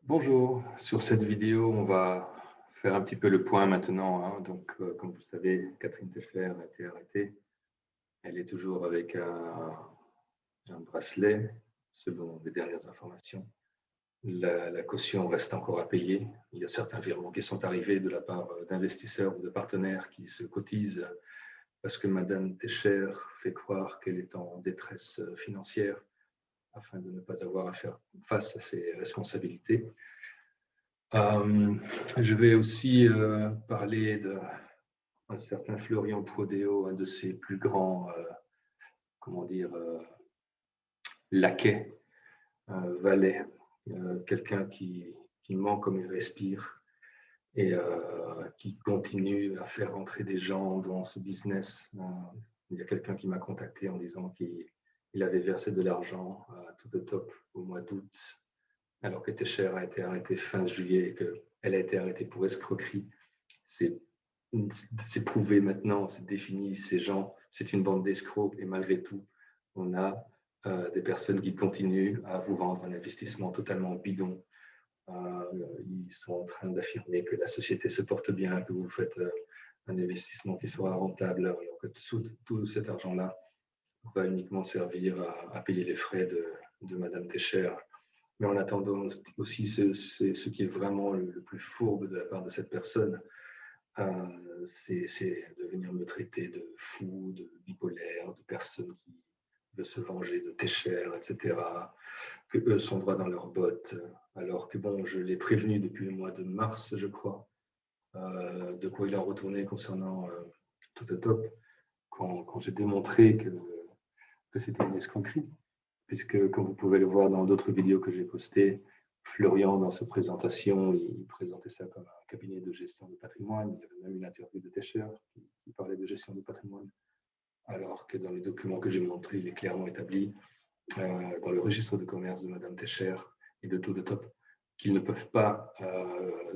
Bonjour, sur cette vidéo, on va faire un petit peu le point maintenant, hein. Donc, comme vous savez, Catherine Tescher a été arrêtée. Elle est toujours avec un bracelet, selon les dernières informations. La caution reste encore à payer. Il y a certains virements qui sont arrivés de la part d'investisseurs ou de partenaires qui se cotisent parce que Madame Tescher fait croire qu'elle est en détresse financière afin de ne pas avoir à faire face à ses responsabilités. Je vais aussi parler d'un certain Florian Prodéo, un de ses plus grands, comment dire, laquais, valets, quelqu'un qui ment comme il respire et qui continue à faire entrer des gens dans ce business. Il y a quelqu'un qui m'a contacté en disant qu'il avait versé de l'argent à To The Top au mois d'août, alors que Tescher a été arrêtée fin juillet et qu'elle a été arrêtée pour escroquerie. C'est prouvé maintenant, c'est défini, ces gens, c'est une bande d'escrocs et malgré tout, on a des personnes qui continuent à vous vendre un investissement totalement bidon. Ils sont en train d'affirmer que la société se porte bien, que vous faites un investissement qui sera rentable, alors que tout cet argent-là va uniquement servir à payer les frais de Madame Tescher. Mais en attendant aussi, ce qui est vraiment le plus fourbe de la part de cette personne, c'est de venir me traiter de fou, de bipolaire, de personne qui veut se venger de Tescher, etc., que eux sont droits dans leurs bottes, alors que bon, je l'ai prévenu depuis le mois de mars, je crois, de quoi il a retourné concernant To The Top, quand j'ai démontré que c'était une escroquerie, puisque comme vous pouvez le voir dans d'autres vidéos que j'ai postées, Florian, dans sa présentation, il présentait ça comme un cabinet de gestion de patrimoine. Il y avait même une interview de Tescher qui parlait de gestion de patrimoine, alors que dans les documents que j'ai montrés, il est clairement établi dans le registre de commerce de Madame Tescher et de To The Top qu'ils ne peuvent pas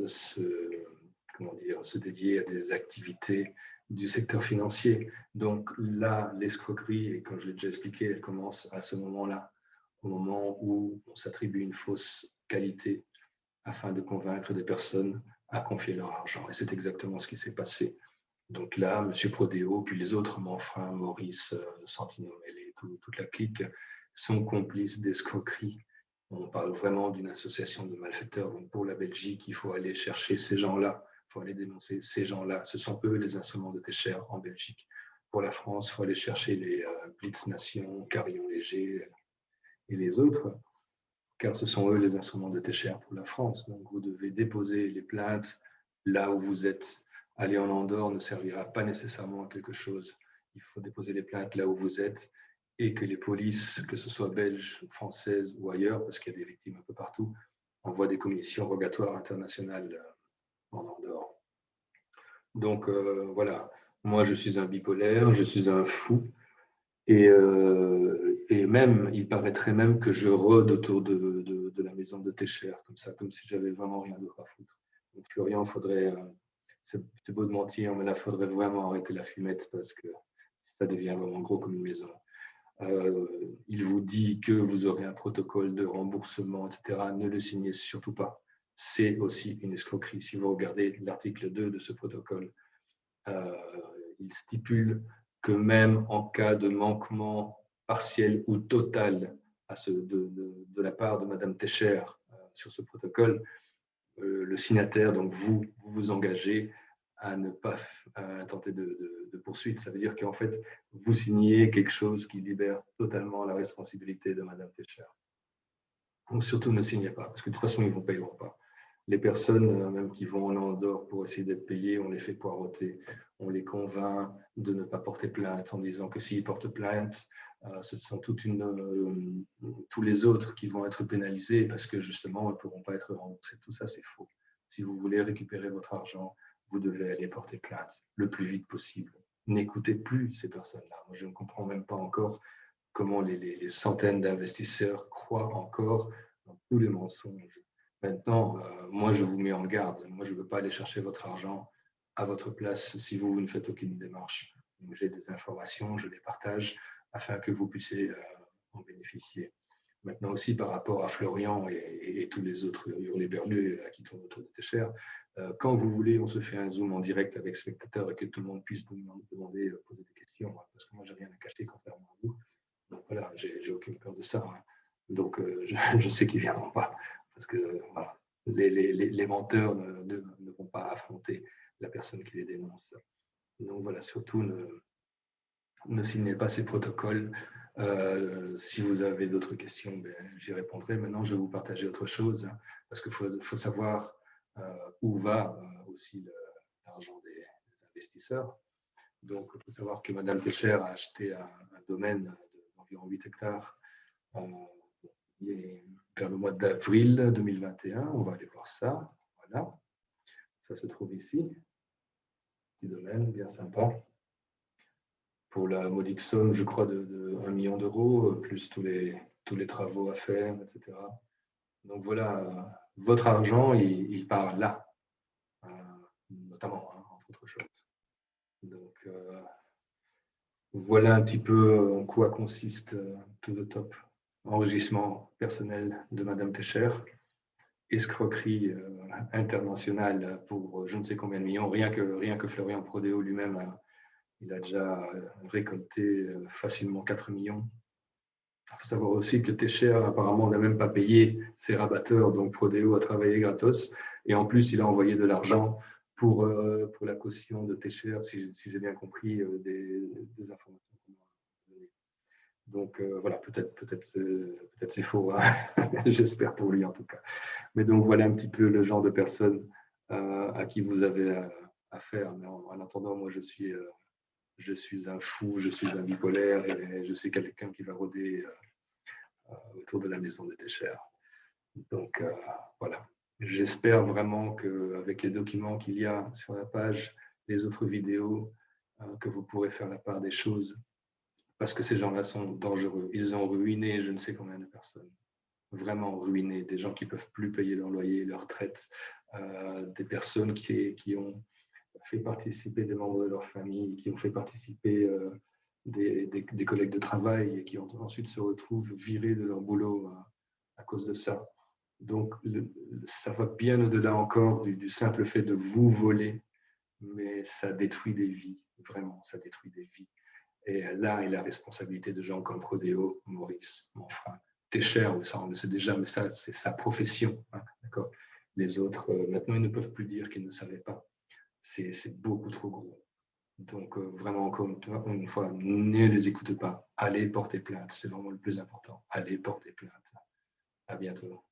se dédier à des activités du secteur financier. Donc là, l'escroquerie, et comme je l'ai déjà expliqué, elle commence à ce moment-là, au moment où on s'attribue une fausse qualité afin de convaincre des personnes à confier leur argent. Et c'est exactement ce qui s'est passé. Donc là, M. Prodéo, puis les autres Manfrin, Maurice, Santino et toute la clique sont complices d'escroquerie. On parle vraiment d'une association de malfaiteurs. Donc pour la Belgique, il faut aller chercher ces gens-là, il faut aller dénoncer ces gens-là. Ce sont eux les instruments de Tescher en Belgique. Pour la France, il faut aller chercher les Blitz Nation, Carillon Léger et les autres, car ce sont eux les instruments de Tescher pour la France. Donc vous devez déposer les plaintes là où vous êtes. Aller en Andorre ne servira pas nécessairement à quelque chose. Il faut déposer les plaintes là où vous êtes et que les polices, que ce soit belges, françaises ou ailleurs, parce qu'il y a des victimes un peu partout, envoient des commissions rogatoires internationales en Andorre. Donc voilà, moi je suis un bipolaire, je suis un fou. Et même, il paraîtrait même que je rôde autour de la maison de Tescher, comme ça, comme si j'avais vraiment rien d'autre à foutre. Donc, Florian, c'est beau de mentir, mais là, il faudrait vraiment arrêter la fumette parce que ça devient vraiment gros comme une maison. Il vous dit que vous aurez un protocole de remboursement, etc. Ne le signez surtout pas. C'est aussi une escroquerie. Si vous regardez l'article 2 de ce protocole, il stipule que même en cas de manquement partiel ou total de la part de Madame Tescher sur ce protocole, le signataire, donc vous engagez à ne pas tenter de poursuite. Ça veut dire qu'en fait, vous signez quelque chose qui libère totalement la responsabilité de Madame Tescher. Donc surtout ne signez pas, parce que de toute façon, ils ne vous payeront pas. Les personnes, même qui vont en Andorre pour essayer d'être payées, on les fait poireauter. On les convainc de ne pas porter plainte en disant que s'ils portent plainte, ce sont tous les autres qui vont être pénalisés parce que justement, ils ne pourront pas être remboursés. Tout ça, c'est faux. Si vous voulez récupérer votre argent, vous devez aller porter plainte le plus vite possible. N'écoutez plus ces personnes-là. Moi, je ne comprends même pas encore comment les centaines d'investisseurs croient encore dans tous les mensonges. Maintenant, moi, je vous mets en garde. Moi, je ne veux pas aller chercher votre argent à votre place si vous ne faites aucune démarche. J'ai des informations, je les partage afin que vous puissiez en bénéficier. Maintenant aussi, par rapport à Florian et tous les autres hurluberlus qui tournent autour de Técher, quand vous voulez, on se fait un Zoom en direct avec spectateurs et que tout le monde puisse nous demander, poser des questions, parce que moi, j'ai rien à cacher contrairement à vous. Donc voilà, j'ai aucune peur de ça. Donc je sais qu'ils ne viendront pas, parce que voilà, les menteurs ne vont pas affronter la personne qui les dénonce. Donc voilà, surtout ne signez pas ces protocoles. Si vous avez d'autres questions, ben, j'y répondrai. Maintenant, je vais vous partager autre chose, parce qu'il faut savoir où va aussi l'argent des investisseurs. Donc, il faut savoir que Madame Técher a acheté un domaine d'environ 8 hectares vers le mois d'avril 2021. On va aller voir ça. Voilà. Ça se trouve ici. Petit domaine bien sympa. Pour la modique somme, je crois, de 1 million d'euros, plus tous les travaux à faire, etc. Donc voilà, votre argent, il part là, notamment, entre autres choses. Donc voilà un petit peu en quoi consiste To The Top. Enrichissement personnel de Madame Técher, escroquerie internationale pour je ne sais combien de millions, rien que Florian Prodéo lui-même, il a déjà récolté facilement 4 millions. Il faut savoir aussi que Técher, apparemment, n'a même pas payé ses rabatteurs, donc Prodéo a travaillé gratos, et en plus, il a envoyé de l'argent pour la caution de Técher, si j'ai bien compris des informations qu'on m'a données. Donc voilà, peut-être c'est faux, hein. J'espère pour lui en tout cas. Mais donc voilà un petit peu le genre de personne à qui vous avez affaire. Mais en attendant, moi je suis un fou, je suis un bipolaire et je suis quelqu'un qui va rôder autour de la maison de Técher. Donc voilà. J'espère vraiment qu'avec les documents qu'il y a sur la page, les autres vidéos, que vous pourrez faire la part des choses, parce que ces gens-là sont dangereux. Ils ont ruiné je ne sais combien de personnes. Vraiment ruiné. Des gens qui ne peuvent plus payer leur loyer, leur retraite, des personnes qui ont fait participer des membres de leur famille, qui ont fait participer des collègues de travail et qui ensuite se retrouvent virés de leur boulot à cause de ça. Donc, ça va bien au-delà encore du simple fait de vous voler, mais ça détruit des vies, vraiment, ça détruit des vies. Et là est la responsabilité de gens comme Prodéo, Maurice, Monfrin, Técher, ça on le sait déjà, mais ça c'est sa profession. D'accord. Les autres, maintenant, ils ne peuvent plus dire qu'ils ne savaient pas. C'est beaucoup trop gros. Donc, vraiment, encore une fois, ne les écoutez pas. Allez porter plainte, c'est vraiment le plus important. Allez porter plainte. À bientôt.